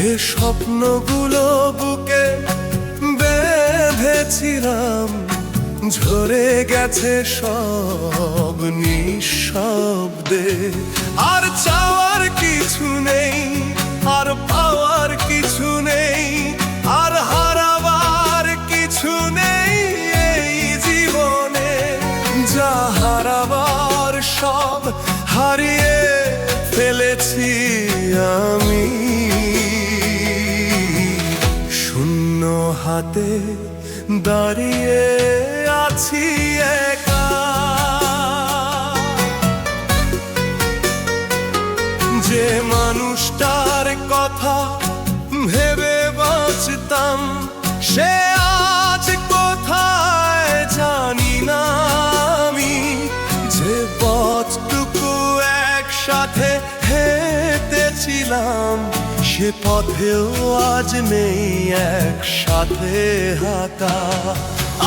যে স্বপ্নগুলো বুকে বেঁধেছিলাম ঝরে গেছে সব নিঃশব্দে। আর চাওয়ার কিছু নেই, আর পাওয়ার কিছু নেই, আর হারাবার কিছু নেই এই জীবনে। যা হারাবার সব হারিয়ে ফেলেছি আমি। শূন্য হাতে দাঁড়িয়ে আছি একা। যে মানুষটার কথা ভেবে বাঁচতাম সে আজ কোথায় জানি না আমি। যে পথটুকু একসাথে হেঁটেছিলাম সে পথেও আজ নেই একসাথে হাঁটা।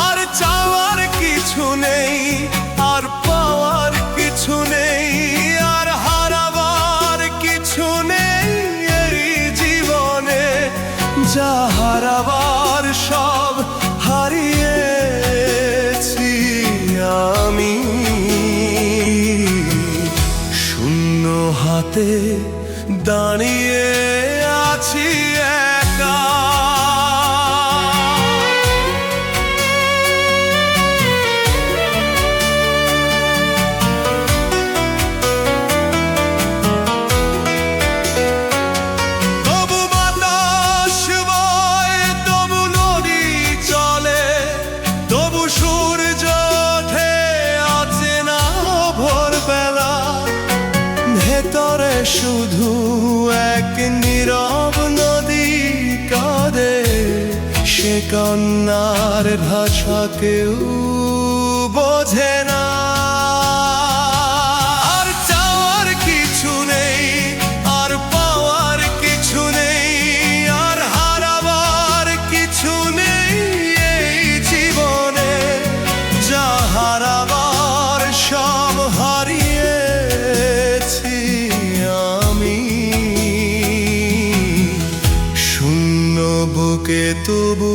আর চাওয়ার কিছু নেই, আর পাওয়ার কিছু নেই, আর হারাবার কিছু নেই এই জীবনে। যা হারাবার সব হারিয়েছি আমি। শূন্য হাতে দাঁড়িয়ে আছি একা। তবু বাতাস বয়, তবু নদী চলে, তবু সূর্য ওঠে অচেনা ভোরবেলা। ভেতরে শুধু এক নীরব নদী কাঁদে, সে কান্নার ভাষা কেউ বোঝে না। আর চাওয়ার কিছু নেই, আর পাওয়ার কিছু নেই, আর হারাবার কিছু নেই এই জীবনে। যা হারাবার সব হারিয়েছি আমি। শূন্য বুকে তবু